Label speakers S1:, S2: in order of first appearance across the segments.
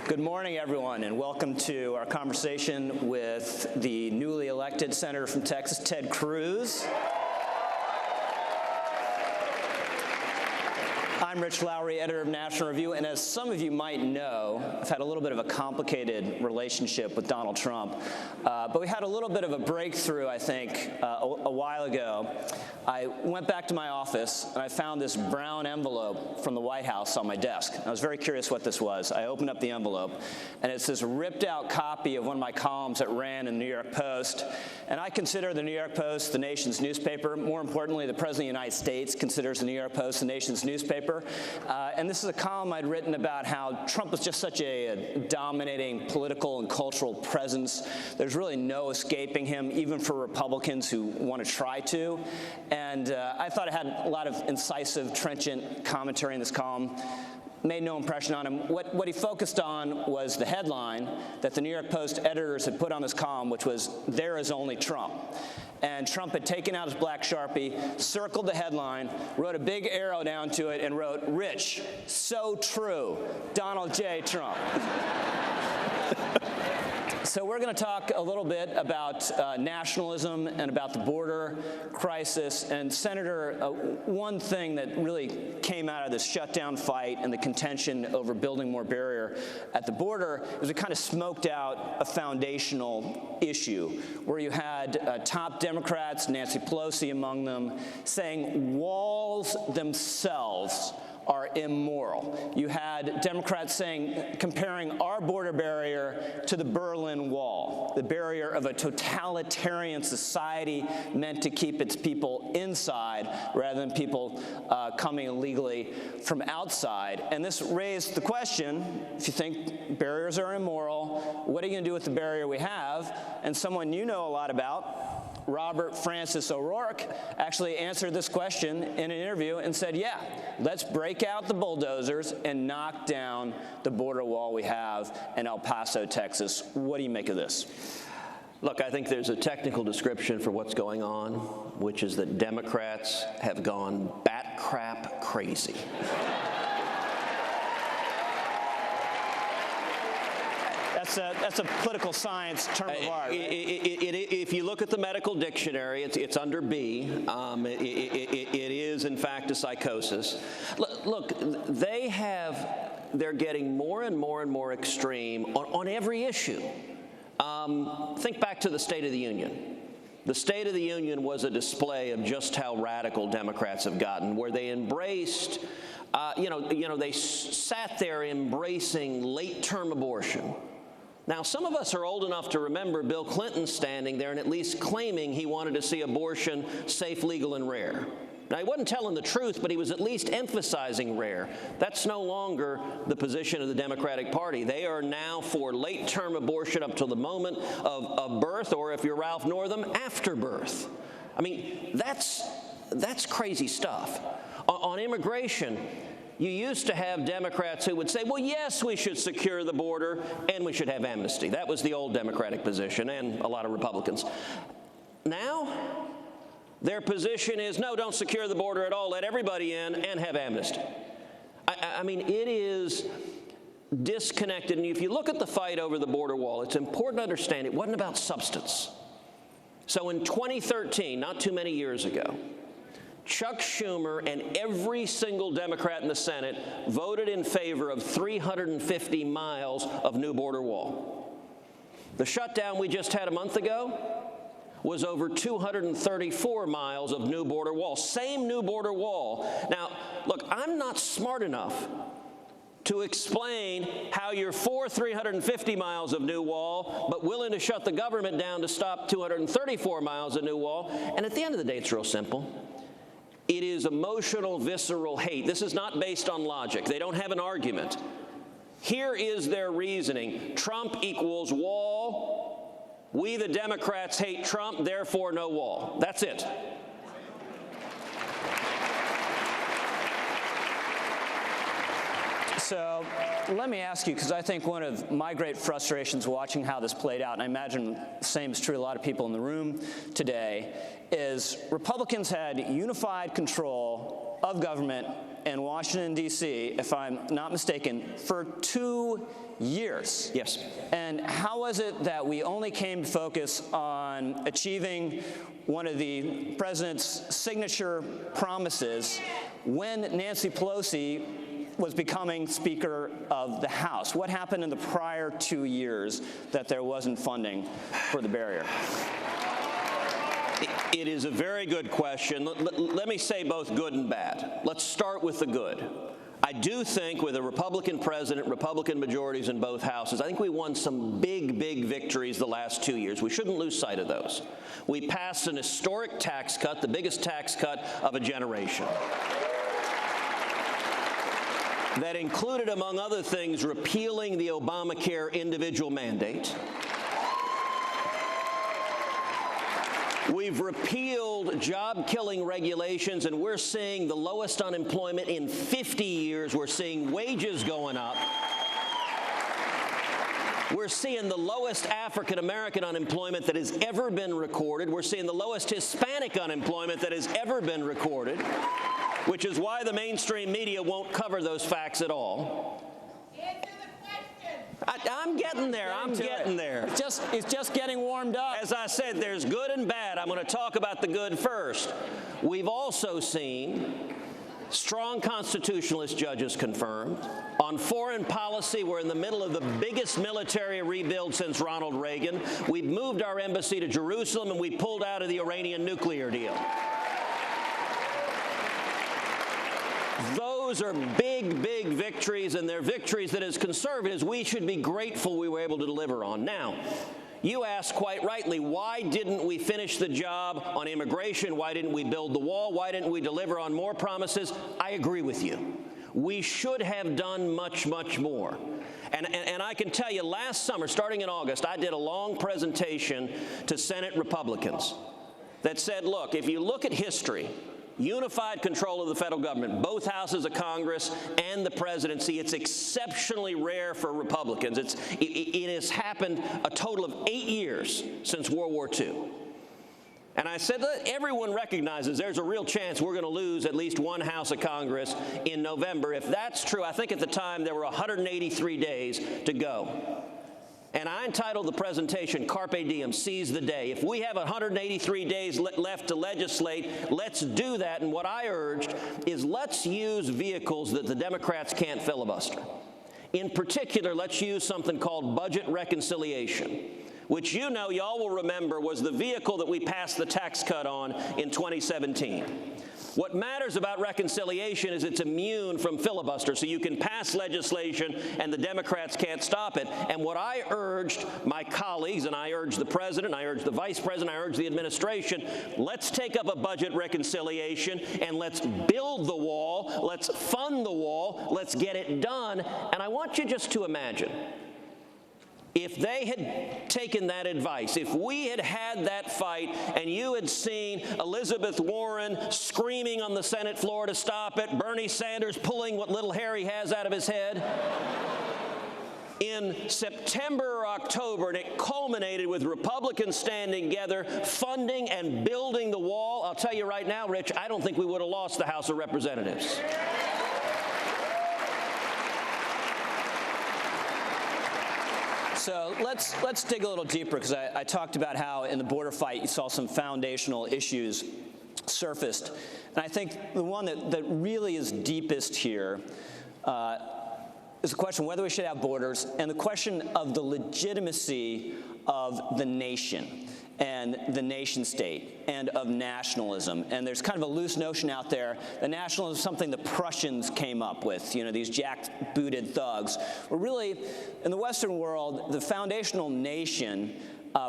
S1: Good morning, everyone, and welcome to our conversation with the newly elected Senator from Texas, Ted Cruz. I'm Rich Lowry, editor of National Review, and as some of you might know, I've had a little bit of a complicated relationship with Donald Trump, but we had a little bit of a breakthrough, I think, a while ago. I went back to my office, and I found this brown envelope from the White House on my desk. I was very curious what this was. I opened up the envelope, and it's this ripped-out copy of one of my columns that ran in the New York Post, and I consider the New York Post the nation's newspaper. More importantly, the President of the United States considers the New York Post the nation's newspaper. And this is a column I'd written about how Trump was just such a dominating political and cultural presence. There's really no escaping him, even for Republicans who want to try to. And I thought it had a lot of incisive, trenchant commentary in this column. Made no impression on him. What he focused on was the headline that the New York Post editors had put on this column, which was, "There is only Trump." And Trump had taken out his black Sharpie, circled the headline, wrote a big arrow down to it, and wrote, "Rich, so true, Donald J. Trump." So we're going to talk a little bit about nationalism and about the border crisis. And Senator, one thing that really came out of this shutdown fight and the contention over building more barrier at the border is it kind of smoked out a foundational issue where you had top Democrats, Nancy Pelosi among them, saying walls themselves are immoral. You had Democrats saying, comparing our border barrier to the Berlin Wall, the barrier of a totalitarian society meant to keep its people inside rather than people coming illegally from outside. And this raised the question, if you think barriers are immoral, what are you going to do with the barrier we have? And someone you know a lot about, Robert Francis O'Rourke, actually answered this question in an interview and said, yeah, let's break out the bulldozers and knock down the border wall we have in El Paso, Texas. What do you make of this?
S2: Look, I think there's a technical description for what's going on, which is that Democrats have gone bat crap crazy.
S1: That's a political science term of art. Right?
S2: If you look at the medical dictionary, it's under B. It is, in fact, a psychosis. Look, they're getting more and more and more extreme on every issue. Think back to the State of the Union. The State of the Union was a display of just how radical Democrats have gotten, where they embraced, they sat there embracing late-term abortion. Now, some of us are old enough to remember Bill Clinton standing there and at least claiming he wanted to see abortion safe, legal, and rare. Now, he wasn't telling the truth, but he was at least emphasizing rare. That's no longer the position of the Democratic Party. They are now for late-term abortion up to the moment of birth, or if you're Ralph Northam, after birth. I mean, that's crazy stuff. On immigration, you used to have Democrats who would say, well, yes, we should secure the border and we should have amnesty. That was the old Democratic position, and a lot of Republicans. Now, their position is, no, don't secure the border at all. Let everybody in and have amnesty. I mean, it is disconnected. And if you look at the fight over the border wall, it's important to understand it wasn't about substance. So in 2013, not too many years ago, Chuck Schumer and every single Democrat in the Senate voted in favor of 350 miles of new border wall. The shutdown we just had a month ago was over 234 miles of new border wall. Same new border wall. Now, look, I'm not smart enough to explain how you're for 350 miles of new wall, but willing to shut the government down to stop 234 miles of new wall. And at the end of the day, it's real simple. It is emotional, visceral hate. This is not based on logic. They don't have an argument. Here is their reasoning. Trump equals wall. We, the Democrats, hate Trump, therefore no wall. That's it.
S1: So let me ask you, because I think one of my great frustrations watching how this played out, and I imagine the same is true of a lot of people in the room today, is Republicans had unified control of government in Washington, D.C., if I'm not mistaken, for 2 years.
S2: Yes.
S1: And how was it that we only came to focus on achieving one of the president's signature promises when Nancy Pelosi was becoming Speaker of the House? What happened in the prior 2 years that there wasn't funding for the barrier?
S2: It is a very good question. Let me say both good and bad. Let's start with the good. I do think with a Republican president, Republican majorities in both houses, I think we won some big, big victories the last 2 years. We shouldn't lose sight of those. We passed an historic tax cut, the biggest tax cut of a generation, that included, among other things, repealing the Obamacare individual mandate. We've repealed job-killing regulations, and we're seeing the lowest unemployment in 50 years. We're seeing wages going up. We're seeing the lowest African-American unemployment that has ever been recorded. We're seeing the lowest Hispanic unemployment that has ever been recorded, which is why the mainstream media won't cover those facts at all. I'm getting there. I'm getting there.
S1: It's just getting warmed up.
S2: As I said, there's good and bad. I'm going to talk about the good first. We've also seen strong constitutionalist judges confirmed. On foreign policy, we're in the middle of the biggest military rebuild since Ronald Reagan. We've moved our embassy to Jerusalem, and we pulled out of the Iranian nuclear deal. Those are big, big victories, and they're victories that as conservatives we should be grateful we were able to deliver on. Now, you asked quite rightly, why didn't we finish the job on immigration? Why didn't we build the wall? Why didn't we deliver on more promises? I agree with you. We should have done much, much more. And I can tell you, last summer, starting in August, I did a long presentation to Senate Republicans that said, look, if you look at history, unified control of the federal government, both houses of Congress and the presidency, it's exceptionally rare for Republicans. It has happened a total of 8 years since World War II. And I said that everyone recognizes there's a real chance we're going to lose at least one house of Congress in November. If that's true, I think at the time there were 183 days to go. And I entitled the presentation, Carpe Diem, seize the day. If we have 183 days left to legislate, let's do that. And what I urged is let's use vehicles that the Democrats can't filibuster. In particular, let's use something called budget reconciliation, which y'all will remember was the vehicle that we passed the tax cut on in 2017. What matters about reconciliation is it's immune from filibuster, so you can pass legislation and the Democrats can't stop it. And what I urged my colleagues, and I urged the president, I urged the vice president, I urged the administration, let's take up a budget reconciliation and let's build the wall, let's fund the wall, let's get it done. And I want you just to imagine, if they had taken that advice, if we had had that fight and you had seen Elizabeth Warren screaming on the Senate floor to stop it, Bernie Sanders pulling what little hair he has out of his head, in September or October, and it culminated with Republicans standing together, funding and building the wall, I'll tell you right now, Rich, I don't think we would have lost the House of Representatives.
S1: So let's dig a little deeper, because I talked about how in the border fight you saw some foundational issues surfaced. And I think the one that really is deepest here is the question whether we should have borders and the question of the legitimacy of the nation and the nation state and of nationalism. And there's kind of a loose notion out there that nationalism is something the Prussians came up with, these jack-booted thugs. But really, in the Western world, the foundational nation,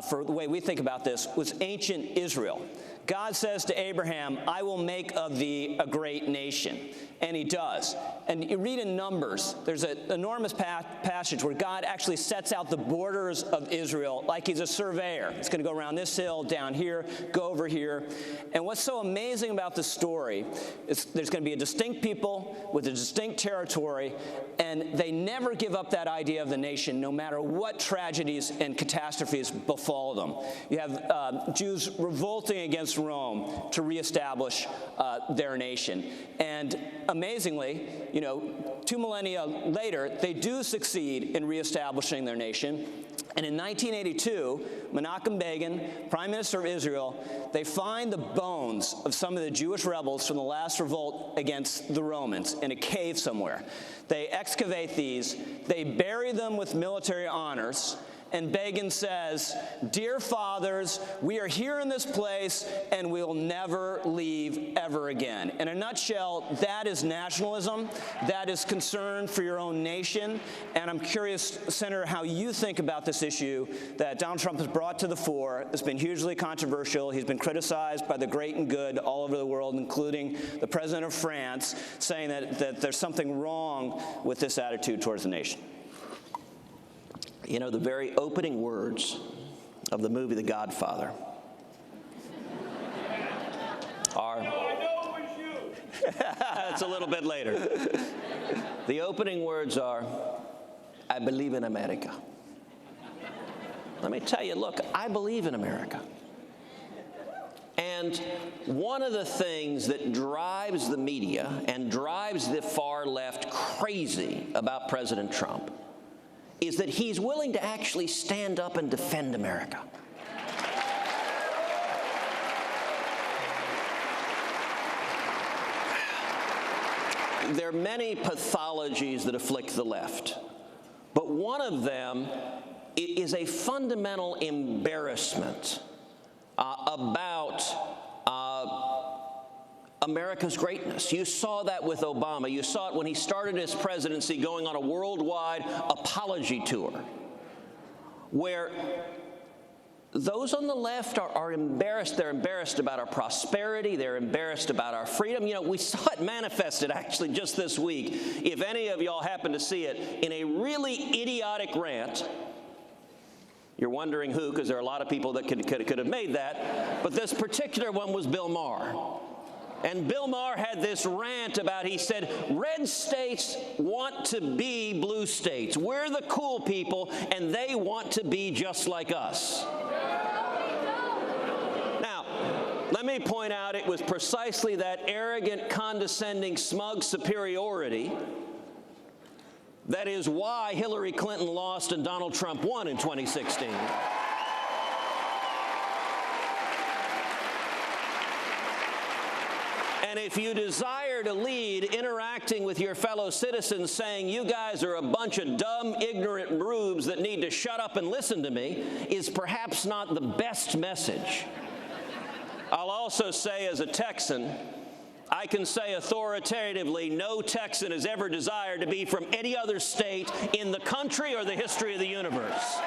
S1: for the way we think about this, was ancient Israel. God says to Abraham, I will make of thee a great nation. And he does. And you read in Numbers, there's an enormous passage where God actually sets out the borders of Israel like he's a surveyor. It's going to go around this hill, down here, go over here. And what's so amazing about this story is there's going to be a distinct people with a distinct territory, and they never give up that idea of the nation, no matter what tragedies and catastrophes befall them. You have Jews revolting against against Rome to reestablish their nation. And amazingly, 2 millennia later, they do succeed in reestablishing their nation. And in 1982, Menachem Begin, Prime Minister of Israel, they find the bones of some of the Jewish rebels from the last revolt against the Romans in a cave somewhere. They excavate these, they bury them with military honors, and Begin says, "Dear fathers, we are here in this place and we'll never leave ever again." In a nutshell, that is nationalism. That is concern for your own nation. And I'm curious, Senator, how you think about this issue that Donald Trump has brought to the fore. It's been hugely controversial. He's been criticized by the great and good all over the world, including the president of France, saying that there's something wrong with this attitude towards the nation.
S2: The very opening words of the movie The Godfather are... I know it was you. That's a little bit later. The opening words are, "I believe in America." Let me tell you, look, I believe in America. And one of the things that drives the media and drives the far left crazy about President Trump is that he's willing to actually stand up and defend America. There are many pathologies that afflict the left, but one of them is a fundamental embarrassment about America's greatness. You saw that with Obama. You saw it when he started his presidency going on a worldwide apology tour, where those on the left are embarrassed. They're embarrassed about our prosperity. They're embarrassed about our freedom. We saw it manifested actually just this week. If any of y'all happen to see it, in a really idiotic rant. You're wondering who, because there are a lot of people that could have made that. But this particular one was Bill Maher. And Bill Maher had this rant about, he said, red states want to be blue states. We're the cool people, and they want to be just like us. Now, let me point out it was precisely that arrogant, condescending, smug superiority that is why Hillary Clinton lost and Donald Trump won in 2016. And if you desire to lead interacting with your fellow citizens saying you guys are a bunch of dumb, ignorant rubes that need to shut up and listen to me is perhaps not the best message. I'll also say as a Texan, I can say authoritatively no Texan has ever desired to be from any other state in the country or the history of the universe.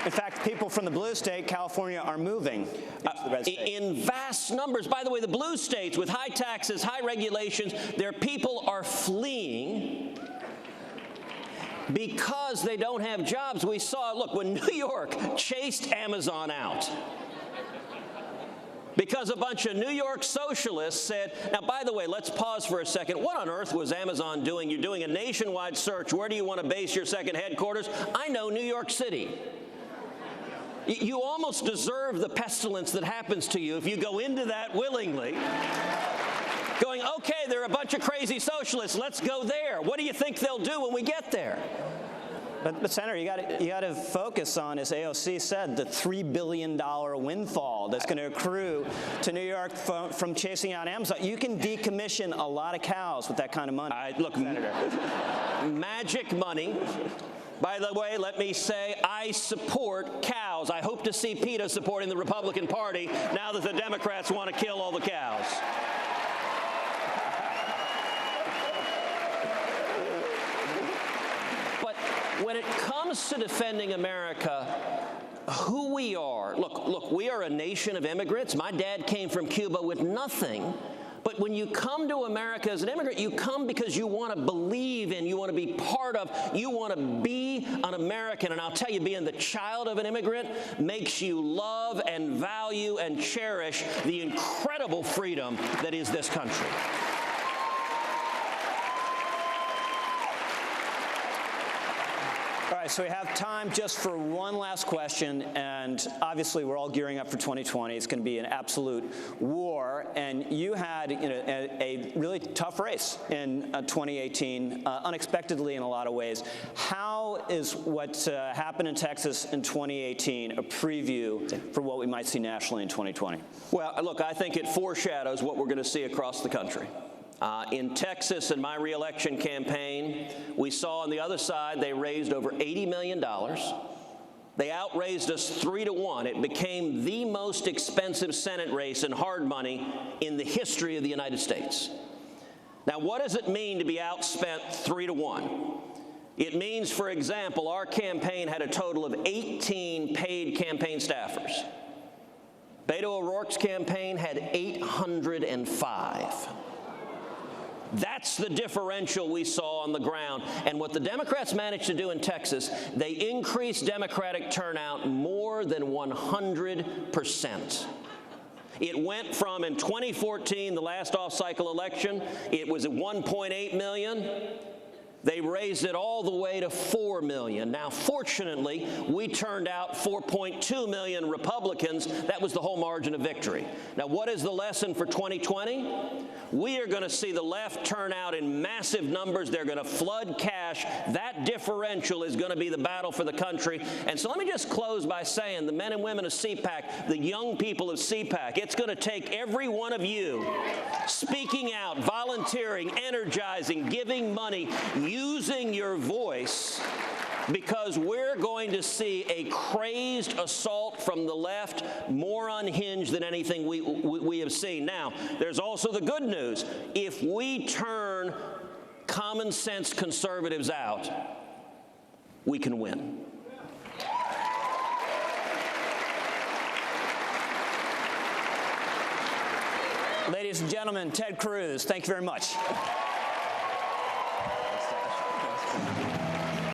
S1: In fact, people from the blue state, California, are moving into the red state.
S2: In vast numbers. By the way, the blue states with high taxes, high regulations, their people are fleeing because they don't have jobs. We saw, look, when New York chased Amazon out, because a bunch of New York socialists said, now, by the way, let's pause for a second. What on earth was Amazon doing? You're doing a nationwide search. Where do you want to base your second headquarters? I know New York City. You almost deserve the pestilence that happens to you if you go into that willingly, going, okay, they're a bunch of crazy socialists. Let's go there. What do you think they'll do when we get there?
S1: But Senator, you got to focus on, as AOC said, the $3 billion windfall that's going to accrue to New York from chasing out Amazon. You can decommission a lot of cows with that kind of money.
S2: Look, Senator, magic money. By the way, let me say I support cows. I hope to see PETA supporting the Republican Party now that the Democrats want to kill all the cows. But when it comes to defending America, who we are, look, we are a nation of immigrants. My dad came from Cuba with nothing. But when you come to America as an immigrant, you come because you want to believe in, you want to be part of, you want to be an American. And I'll tell you, being the child of an immigrant makes you love and value and cherish the incredible freedom that is this country.
S1: All right, so we have time just for one last question, and obviously we're all gearing up for 2020. It's going to be an absolute war, and you had a really tough race in 2018, unexpectedly in a lot of ways. How is what happened in Texas in 2018 a preview for what we might see nationally in 2020?
S2: Well, look, I think it foreshadows what we're going to see across the country. In Texas, in my reelection campaign, we saw on the other side they raised over $80 million. They outraised us 3-1. It became the most expensive Senate race in hard money in the history of the United States. Now, what does it mean to be outspent 3-1? It means, for example, our campaign had a total of 18 paid campaign staffers. Beto O'Rourke's campaign had 805. That's the differential we saw on the ground. And what the Democrats managed to do in Texas, they increased Democratic turnout more than 100%. It went from, in 2014, the last off-cycle election, it was at 1.8 million. They raised it all the way to 4 million. Now, fortunately, we turned out 4.2 million Republicans. That was the whole margin of victory. Now, what is the lesson for 2020? We are going to see the left turn out in massive numbers. They're going to flood cash. That differential is going to be the battle for the country. And so let me just close by saying, the men and women of CPAC, the young people of CPAC, it's going to take every one of you speaking out, volunteering, energizing, giving money, using your voice, because we're going to see a crazed assault from the left, more unhinged than anything we have seen. Now, there's also the good news. If we turn common sense conservatives out, we can win.
S1: Ladies and gentlemen, Ted Cruz, thank you very much.